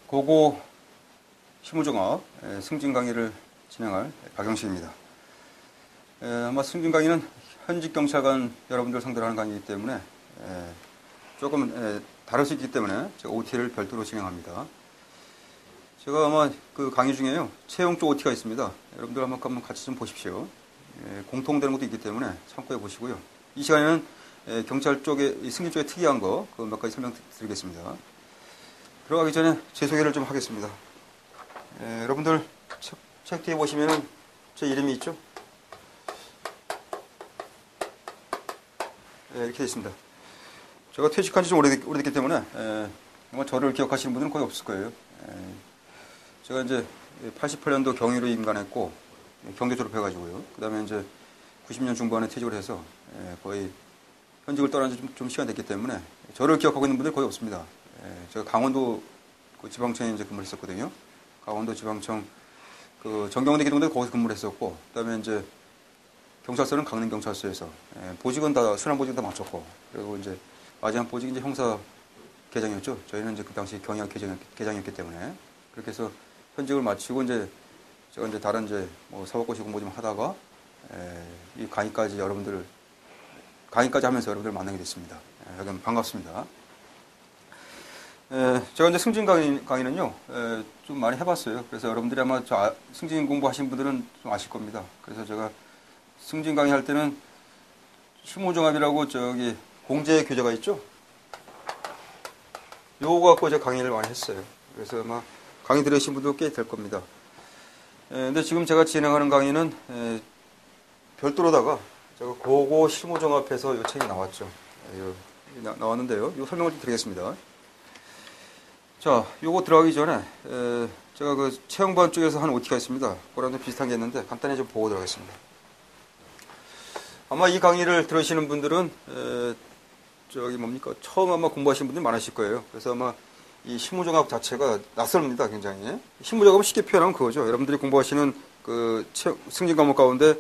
고고 실무종합 승진 강의를 진행할 박영식입니다. 아마 승진 강의는 현직 경찰관 여러분들 상대로 하는 강의이기 때문에 조금 다를 수 있기 때문에 제가 OT를 별도로 진행합니다. 제가 아마 그 강의 중에요, 채용 쪽 OT가 있습니다. 여러분들 한번 같이 좀 보십시오. 공통되는 것도 있기 때문에 참고해 보시고요. 이 시간에는 경찰 쪽에, 승진 쪽에 특이한 거, 그 몇 가지 설명드리겠습니다. 들어가기 전에 제 소개를 좀 하겠습니다. 여러분들 책 뒤에 보시면은 제 이름이 있죠? 이렇게 되어 있습니다. 제가 퇴직한 지 좀 오래됐기 때문에 아마 저를 기억하시는 분들은 거의 없을 거예요. 제가 이제 88년도 경위로 임관했고 경대 졸업해가지고요. 그 다음에 이제 90년 중반에 퇴직을 해서 거의 현직을 떠난 지 좀 시간 됐기 때문에 저를 기억하고 있는 분들 거의 없습니다. 제가 강원도 그 지방청에 이제 근무를 했었거든요. 강원도 지방청 그 정경대 기동대 거기서 근무를 했었고, 그 다음에 이제 경찰서는 강릉경찰서에서 보직은 다 순환 보직은 다 마쳤고, 그리고 이제 마지막 보직이 이제 형사 계장이었죠. 저희는 이제 그 당시 경위학 계장이었기 때문에 그렇게 해서 현직을 마치고 이제 제가 이제 다른 이제 뭐 사법고시 공부 좀 하다가 이 강의까지 하면서 여러분들 만나게 됐습니다. 여러분 반갑습니다. 제가 이제 승진 강의는요, 좀 많이 해봤어요. 그래서 여러분들이 아마 승진 공부하신 분들은 좀 아실 겁니다. 그래서 제가 승진 강의 할 때는 실무종합이라고 저기 공제 교재가 있죠? 요거 갖고 제가 강의를 많이 했어요. 그래서 아마 강의 들으신 분도 꽤 될 겁니다. 근데 지금 제가 진행하는 강의는 별도로다가 제가 고고 실무종합해서 요 책이 나왔죠. 나왔는데요. 요 설명을 좀 드리겠습니다. 자, 요거 들어가기 전에 제가 그 채용반 쪽에서 한 OT가 있습니다. 그거랑 좀 비슷한 게 있는데 간단히 좀 보고 들어가겠습니다. 아마 이 강의를 들으시는 분들은 처음 아마 공부하시는 분들이 많으실 거예요. 그래서 아마 이 실무종합 자체가 낯설습니다, 굉장히. 실무종합은 쉽게 표현하면 그거죠. 여러분들이 공부하시는 그 승진 과목 가운데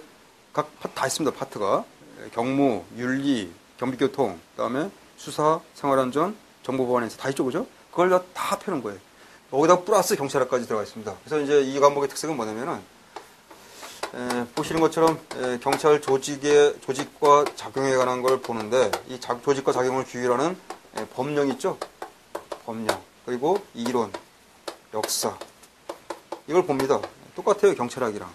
각 파트 다 있습니다, 파트가. 경무, 윤리, 경비교통, 그다음에 수사, 생활안전, 정보보안에서 다 있죠, 그죠? 그걸 다 펴는 거예요. 여기다 플러스 경찰학까지 들어가 있습니다. 그래서 이제 이 과목의 특색은 뭐냐면은, 보시는 것처럼 경찰 조직과 작용에 관한 걸 보는데, 이 조직과 작용을 규율하는 법령 있죠? 법령. 그리고 이론, 역사. 이걸 봅니다. 똑같아요, 경찰학이랑.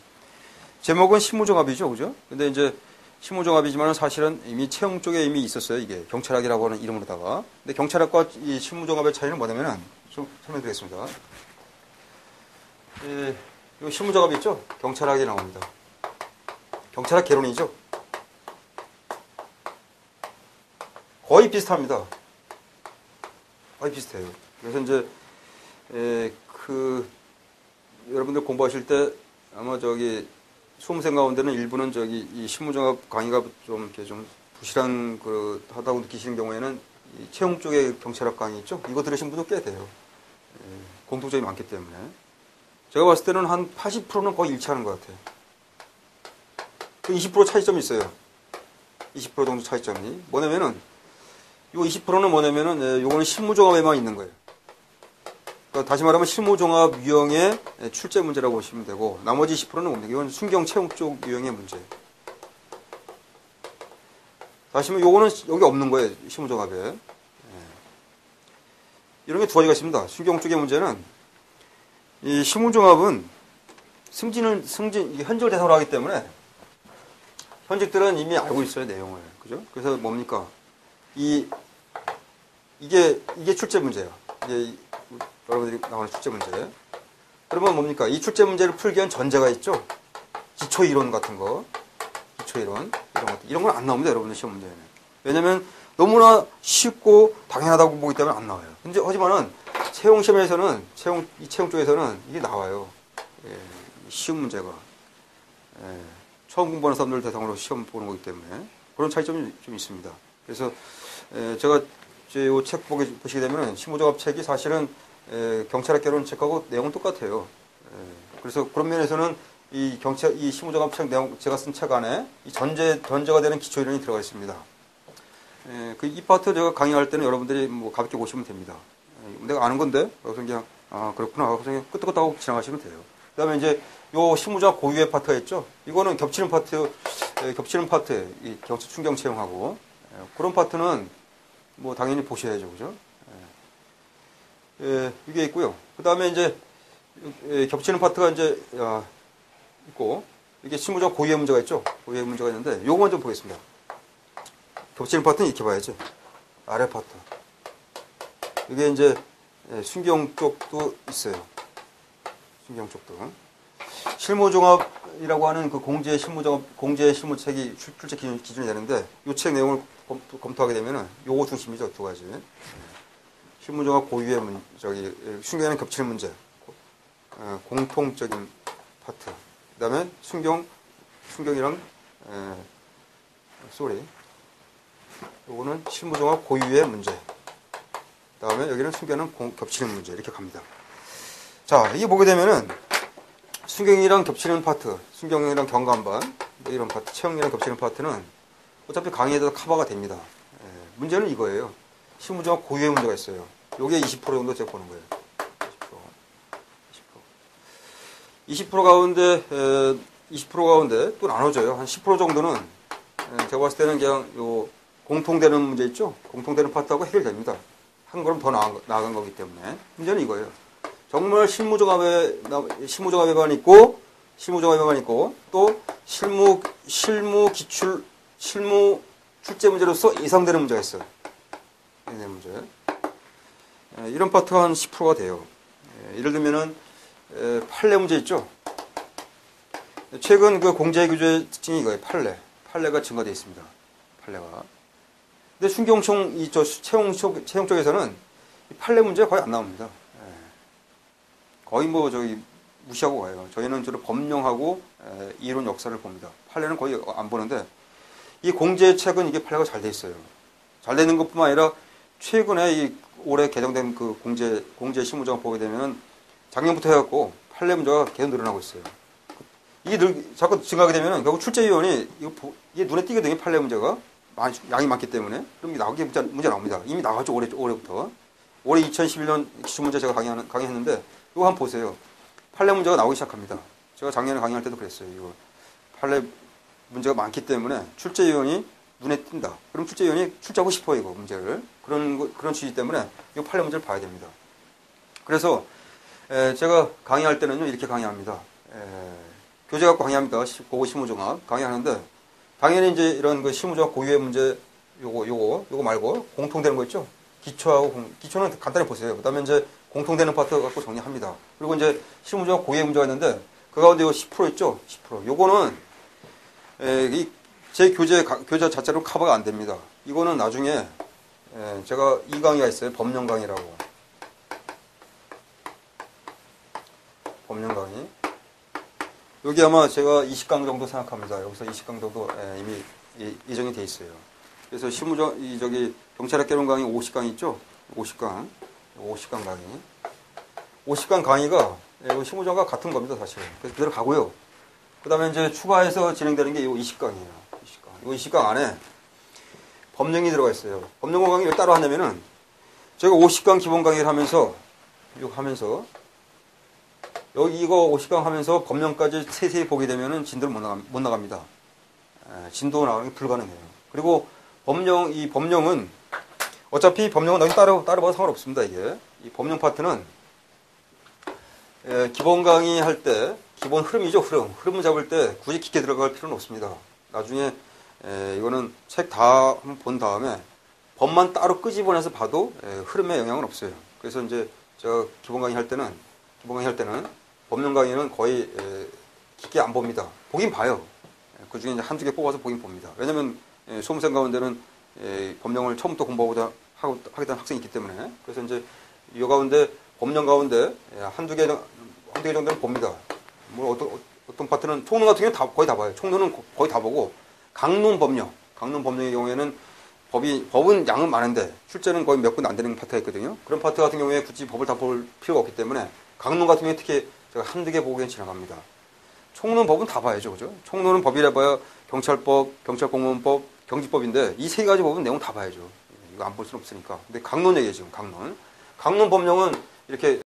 제목은 실무종합이죠, 그죠? 근데 이제 실무종합이지만 사실은 이미 채용 쪽에 이미 있었어요, 이게. 경찰학이라고 하는 이름으로다가. 근데 경찰학과 이 실무종합의 차이는 뭐냐면은, 좀 설명드리겠습니다. 이 실무종합 있죠? 경찰학이 나옵니다. 경찰학 개론이죠? 거의 비슷합니다. 거의 비슷해요. 그래서 이제, 여러분들 공부하실 때 아마 수험생 가운데는 일부는 이 실무종합 강의가 좀 부실한 하다고 느끼시는 경우에는 이 채용 쪽의 경찰학 강의 있죠? 이거 들으신 분도 꽤 돼요. 공통점이 많기 때문에. 제가 봤을 때는 한 80%는 거의 일치하는 것 같아요. 그 20% 차이점이 있어요. 20% 정도 차이점이. 뭐냐면은, 요 20%는 뭐냐면은, 요거는 실무종합에만 있는 거예요. 그러니까 다시 말하면 실무종합 유형의 출제 문제라고 보시면 되고, 나머지 20%는 뭡니까? 이건 순경 채용 쪽 유형의 문제. 다시 말하면 요거는 여기 없는 거예요. 실무종합에. 이런 게 두 가지가 있습니다. 순경 쪽의 문제는, 이 실무종합은 이게 현직을 대상으로 하기 때문에, 현직들은 이미 알고 있어요, 내용을. 그죠? 그래서 뭡니까? 이게 출제 문제예요. 이게 여러분들이 나오는 출제 문제. 그러면 뭡니까? 이 출제 문제를 풀기 위한 전제가 있죠? 기초 이론 같은 거. 기초 이론, 이런 것들. 이런 건 안 나옵니다, 여러분들 시험 문제에는. 왜냐면 너무나 쉽고 당연하다고 보기 때문에 안 나와요. 근데 하지만은 채용 시험에서는, 이 채용 쪽에서는 이게 나와요. 쉬운 문제가. 처음 공부하는 사람들 대상으로 시험 보는 거기 때문에 그런 차이점이 좀 있습니다. 그래서 제가 이 책 보시게 되면 실무종합 책이 사실은 경찰학 개론 책하고 내용은 똑같아요. 그래서 그런 면에서는 이 실무종합 책 내용, 제가 쓴 책 안에 이 전제가 되는 기초 이론이 들어가 있습니다. 이 파트 제가 강의할 때는 여러분들이 뭐 가볍게 보시면 됩니다. 내가 아는 건데? 그래서 그냥, 아, 그렇구나. 그래서 그냥 끄떡끄떡하고 지나가시면 돼요. 그 다음에 이제 요 신무조각 고유의 파트가 있죠? 이거는 겹치는 파트, 이 겹치 충경 채용하고, 그런 파트는 뭐 당연히 보셔야죠. 그죠? 이게 있고요. 그 다음에 이제, 겹치는 파트가 이제, 있고, 이게 신무조각 고유의 문제가 있죠? 고유의 문제가 있는데, 요거만 좀 보겠습니다. 겹치는 파트는 이렇게 봐야지. 아래 파트. 이게 이제, 순경 쪽도 있어요. 순경 쪽도. 실무종합이라고 하는 그 공제 실무책이 출제 기준이 되는데, 이 책 내용을 검토하게 되면은 요거 중심이죠. 두 가지. 실무종합 고유의 순경에는 겹치는 문제. 공통적인 파트. 그 다음에 순경이랑, 요거는 실무종합 고유의 문제. 그 다음에 여기는 순경은 겹치는 문제. 이렇게 갑니다. 자, 이게 보게 되면은, 순경이랑 겹치는 파트, 순경이랑 경감반, 이런 파트, 체형이랑 겹치는 파트는 어차피 강의에도 커버가 됩니다. 문제는 이거예요. 실무종합 고유의 문제가 있어요. 요게 20% 정도 제가 보는 거예요. 20% 가운데, 20% 가운데 또 나눠져요. 한 10% 정도는 제가 봤을 때는 그냥 요 공통되는 문제 있죠? 공통되는 파트하고 해결됩니다. 한 걸음 더 나아간 거기 때문에. 문제는 이거예요. 정말 실무종합에만 있고, 또 실무 출제 문제로서 예상되는 문제가 있어요. 예상되는 문제. 이런 파트가 한 10%가 돼요. 예를 들면은, 판례 문제 있죠? 최근 그 공제규제 특징이 이거예요. 판례가 증가되어 있습니다. 판례가. 근데 순경총, 채용 쪽에서는 판례 문제가 거의 안 나옵니다. 거의 무시하고 가요. 저희는 주로 법령하고 이론 역사를 봅니다. 판례는 거의 안 보는데, 이 공제책은 이게 판례가 잘 돼 있어요. 잘 되는 것뿐만 아니라, 최근에 올해 개정된 그 공제 실무조항 보게 되면, 작년부터 해갖고 판례 문제가 계속 늘어나고 있어요. 이게 자꾸 증가하게 되면 결국 출제위원이 이게 눈에 띄거든요. 판례 문제가 양이 많기 때문에. 그럼 이게 나오게 문제 나옵니다. 이미 나왔죠. 올해부터. 올해 2011년 기출문제 제가 강의했는데 이거 한번 보세요. 판례 문제가 나오기 시작합니다. 제가 작년에 강의할 때도 그랬어요. 이거 판례 문제가 많기 때문에 출제위원이 눈에 띈다. 그럼 출제위원이 출제하고 싶어요. 이거 문제를. 그런 취지 때문에 이 판례 문제를 봐야 됩니다. 그래서 제가 강의할 때는요, 이렇게 강의합니다. 교재 갖고 강의합니다. 고고 실무종합 강의하는데, 당연히 이제 이런 그 실무종합 고유의 문제, 요거 말고, 공통되는 거 있죠? 기초는 간단히 보세요. 그 다음에 이제 공통되는 파트 갖고 정리합니다. 그리고 이제 실무종합 고유의 문제가 있는데, 그 가운데 요 10% 있죠? 10%. 요거는, 제 교재 자체로 커버가 안 됩니다. 이거는 나중에, 제가 이 강의가 있어요. 법령 강의라고. 법령 강의. 여기 아마 제가 20강 정도 생각합니다. 여기서 20강 정도 이미 예정이 돼 있어요. 그래서 경찰학 개론 강의 50강 있죠? 50강 강의. 50강 강의가 실무정과 같은 겁니다, 사실. 그래서 그대로 가고요. 그 다음에 이제 추가해서 진행되는 게 이 20강이에요. 20강. 이 20강 안에 법령이 들어가 있어요. 법령 강의를 따로 하냐면은 제가 50강 기본 강의를 하면서 이거 50강 하면서 법령까지 세세히 보게 되면은 진도를 못 나갑니다. 진도 나가는 게 불가능해요. 그리고 이 법령은 어차피 법령은 나중에 따로 봐도 상관없습니다, 이게. 이 법령 파트는 기본 강의 할 때 기본 흐름이죠, 흐름을 잡을 때 굳이 깊게 들어갈 필요는 없습니다. 나중에 이거는 책 다 본 다음에 법만 따로 끄집어내서 봐도 흐름에 영향은 없어요. 그래서 이제 제가 기본 강의 할 때는 법령 강의는 거의 깊게 안 봅니다. 보긴 봐요. 그 중에 이제 한두 개 뽑아서 보긴 봅니다. 왜냐면 수험생 가운데는 법령을 처음부터 공부하고자 하겠다는 학생이 있기 때문에. 그래서 이제 이 가운데 법령 가운데 한두 개 정도는 봅니다. 뭐 어떤 파트는 총론 같은 경우는 거의 다 봐요. 총론은 거의 다 보고 강론 법령의 경우에는 법은 양은 많은데 출제는 거의 몇 군 안 되는 파트가 있거든요. 그런 파트 같은 경우에 굳이 법을 다 볼 필요가 없기 때문에 강론 같은 경우에 특히 제가 한두 개 보고 그냥 지나갑니다. 총론 법은 다 봐야죠, 그죠? 총론은 법이라 봐야 경찰법, 경찰공무원법, 경직법인데 이 세 가지 법은 내용 다 봐야죠. 이거 안 볼 수는 없으니까. 근데 강론 얘기예요, 지금 강론. 강론 법령은 이렇게